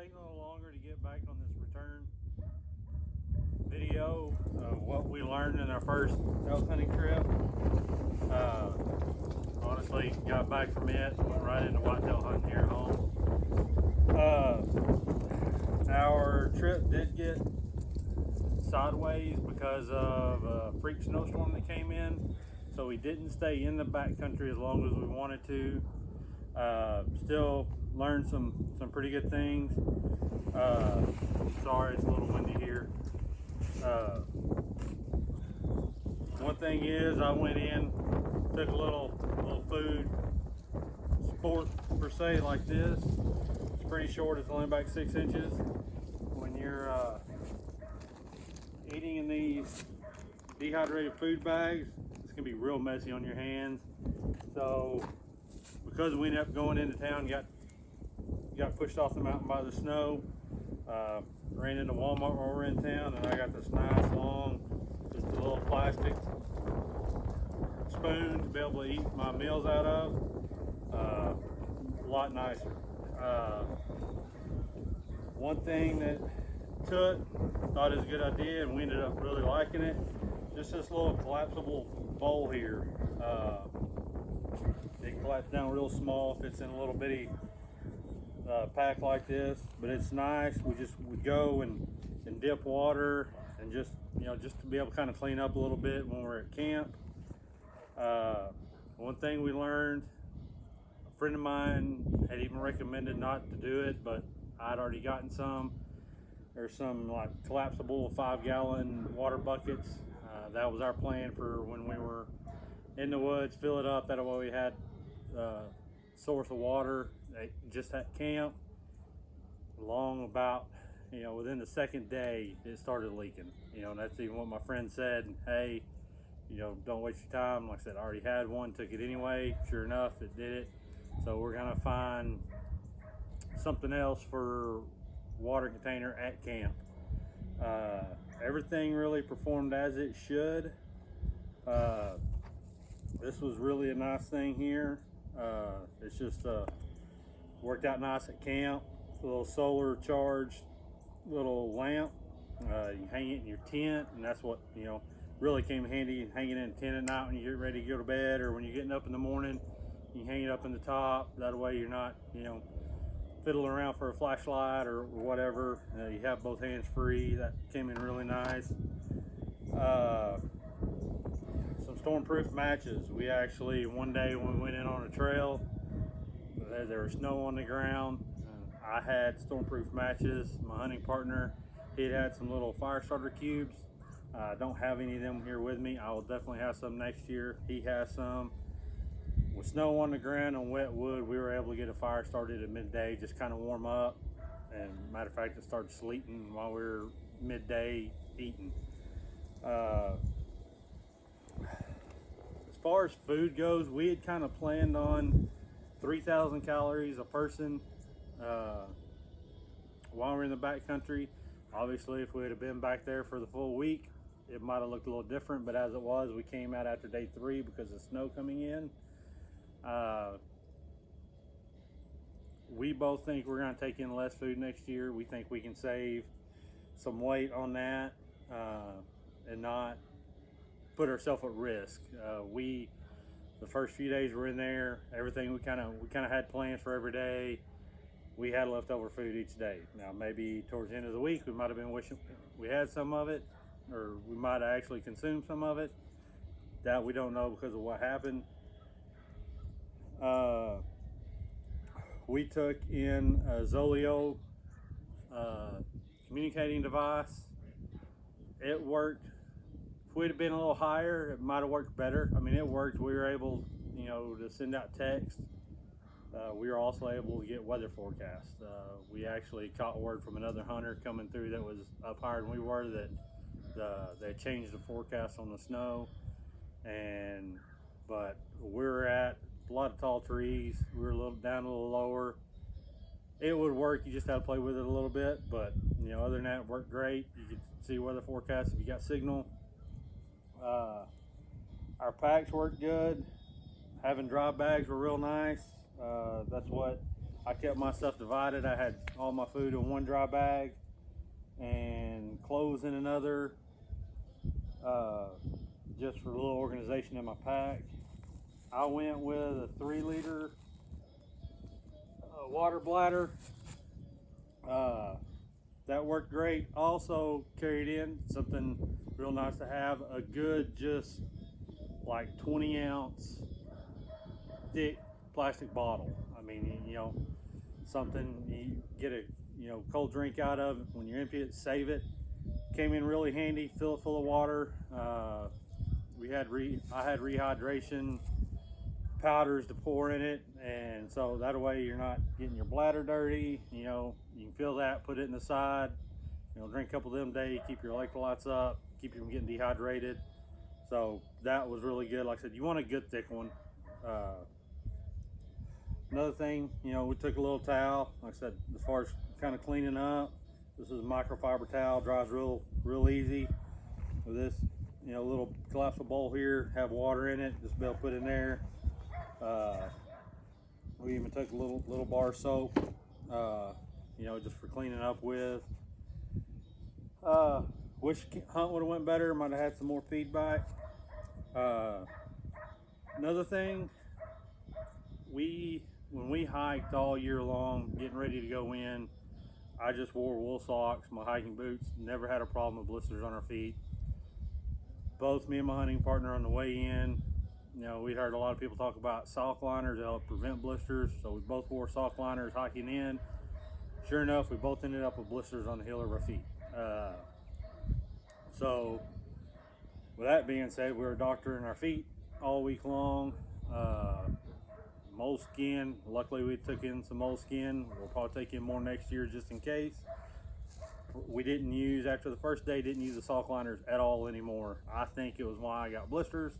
taking a little longer to get back on this return video of what we learned in our first elk hunting trip. Honestly, got back from it, went right into whitetail hunting here at home. Our trip did get sideways because of a freak snowstorm that came in, so we didn't stay in the backcountry as long as we wanted to. Still learned some pretty good things. Sorry, it's a little windy here. One thing is, I went in, took a little food sport per se like this. It's pretty short, it's only about 6 inches. When you're eating in these dehydrated food bags, it's gonna be real messy on your hands. So because we ended up going into town, got pushed off the mountain by the snow, ran into Walmart while we're in town, and I got this nice long, just a little plastic spoon to be able to eat my meals out of. A lot nicer. One thing that thought it was a good idea, and we ended up really liking it, just this little collapsible bowl here. It collapses down real small, fits in a little bitty pack like this, but it's nice. We go and dip water, and just to be able to kind of clean up a little bit when we're at camp. One thing we learned, a friend of mine had even recommended not to do it, but I'd already gotten some. There's some like collapsible 5-gallon water buckets. That was our plan for when we were in the woods. Fill it up, that way we had source of water just at camp. About within the second day it started leaking. And that's even what my friend said. Hey, don't waste your time. Like I said, I already had one, took it anyway. Sure enough, it did it. So we're gonna find something else for water container at camp. Everything really performed as it should. This was really a nice thing here. It's just worked out nice at camp. It's a little solar charged little lamp. You hang it in your tent, and that's what really came handy, hanging in a tent at night when you get ready to go to bed, or when you're getting up in the morning. You hang it up in the top. That way you're not fiddling around for a flashlight or whatever. You have both hands free. That came in really nice. Some stormproof matches. We actually, one day when we went in on a trail, there was snow on the ground. I had stormproof matches. My hunting partner, he had some little fire starter cubes. I don't have any of them here with me. I will definitely have some next year. He has some. With snow on the ground and wet wood, we were able to get a fire started at midday, just kind of warm up. And matter of fact, it started sleeting while we were midday eating. As far as food goes, we had kind of planned on 3,000 calories a person while we're in the backcountry. Obviously, if we had been back there for the full week, it might have looked a little different, but as it was, we came out after day 3 because of snow coming in. We both think we're going to take in less food next year. We think we can save some weight on that and not put ourselves at risk. The first few days we're in there, everything we kind of had plans for every day. We had leftover food each day. Now maybe towards the end of the week we might have been wishing we had some of it, or we might have actually consumed some of it. That we don't know because of what happened. We took in a Zoleo communicating device. It worked. If we'd have been a little higher, it might have worked better. I mean, it worked. We were able, to send out text. We were also able to get weather forecasts. We actually caught word from another hunter coming through that was up higher than we were that they changed the forecast on the snow. But we're at a lot of tall trees. We were down a little lower. It would work. You just had to play with it a little bit. But other than that, it worked great. You could see weather forecasts if you got signal. Our packs worked good. Having dry bags were real nice. That's what I kept my stuff divided. I had all my food in one dry bag and clothes in another, just for a little organization in my pack. I went with a 3-liter water bladder. That worked great. Also carried in something real nice to have, a good, just like 20-ounce thick plastic bottle. I mean, you know, something you get a cold drink out of. When you're empty it, save it. Came in really handy. Fill it full of water. I had rehydration powders to pour in it, and so that way you're not getting your bladder dirty. You know, you can fill that, put it in the side, you know, drink a couple of them a day, keep your electrolytes up, keep you from getting dehydrated. So that was really good. Like I said, you want a good thick one. Another thing, you know, we took a little towel. Like I said, as far as kind of cleaning up, this is a microfiber towel, dries real easy. With this, you know, little collapsible bowl here, have water in it, just be able to put in there. We even took a little bar of soap, you know, just for cleaning up with. Wish hunt would have went better, might have had some more feedback. Another thing, when we hiked all year long, getting ready to go in, I just wore wool socks, my hiking boots, never had a problem with blisters on our feet. Both me and my hunting partner on the way in, you know, we heard a lot of people talk about sock liners to help prevent blisters, so we both wore sock liners hiking in. Sure enough, we both ended up with blisters on the heel of our feet. So with that being said, we were doctoring our feet all week long. Moleskin, luckily we took in some moleskin. We'll probably take in more next year just in case. We didn't use, after the first day, didn't use the sock liners at all anymore. I think it was why I got blisters.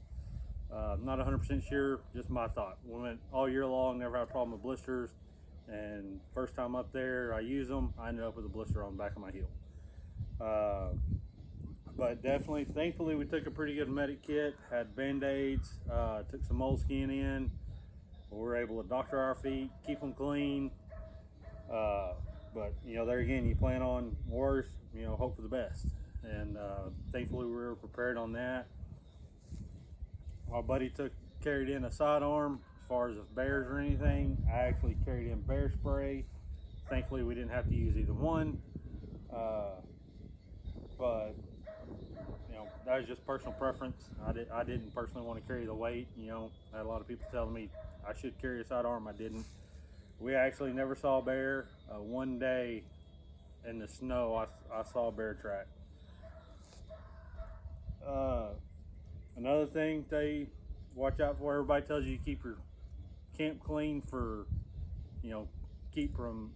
Not 100% sure, just my thought. We went all year long, never had a problem with blisters, and first time up there I used them, I ended up with a blister on the back of my heel. But definitely, thankfully we took a pretty good medic kit, had band-aids, took some moleskin in. We were able to doctor our feet, keep them clean. But you know, there again, you plan on worse, you know, hope for the best. And thankfully we were prepared on that. My buddy carried in a sidearm. As far as if bears or anything, I actually carried in bear spray. Thankfully we didn't have to use either one. But you know, that was just personal preference. I didn't personally want to carry the weight. You know, I had a lot of people telling me I should carry a sidearm. I didn't. We actually never saw a bear. One day in the snow, I saw a bear track. Another thing, they watch out for. Everybody tells you to keep your camp clean for, you know, keep from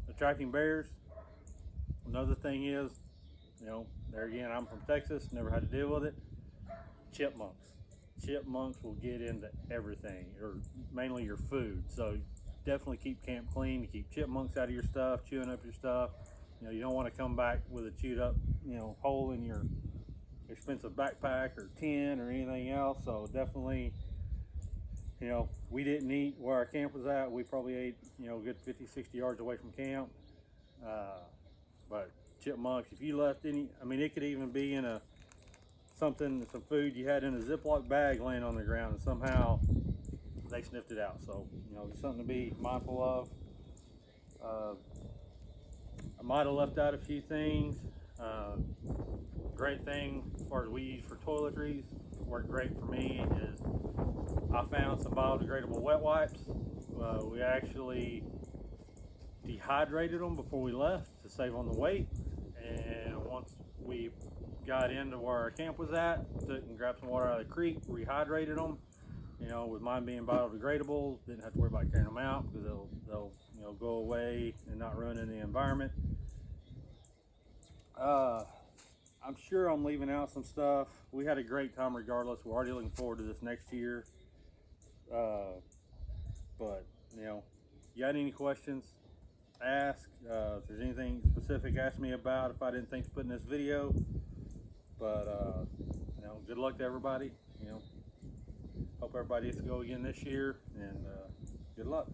attracting bears. Another thing is, you know, there again, I'm from Texas, never had to deal with it. Chipmunks. Chipmunks will get into everything, or mainly your food. So definitely keep camp clean. To keep chipmunks out of your stuff, chewing up your stuff. You know, you don't want to come back with a chewed up, you know, hole in your expensive backpack or tent or anything else. So definitely, you know, we didn't eat where our camp was at. We probably ate, you know, a good 50-60 yards away from camp. But chipmunks, if you left any, I mean, it could even be in some food you had in a Ziploc bag laying on the ground, and somehow they sniffed it out. So, you know, it's something to be mindful of. I might have left out a few things. Great thing as far as we use for toiletries, worked great for me, is I found some biodegradable wet wipes. We actually dehydrated them before we left to save on the weight, and once we got into where our camp was at, took and grabbed some water out of the creek, rehydrated them. You know, with mine being biodegradable, didn't have to worry about carrying them out because they'll you know, go away and not ruin the environment. I'm sure I'm leaving out some stuff. We had a great time regardless. We're already looking forward to this next year. But you know, you got any questions, ask. If there's anything specific, ask me about if I didn't think to put in this video. But you know, good luck to everybody. You know, hope everybody gets to go again this year, and good luck.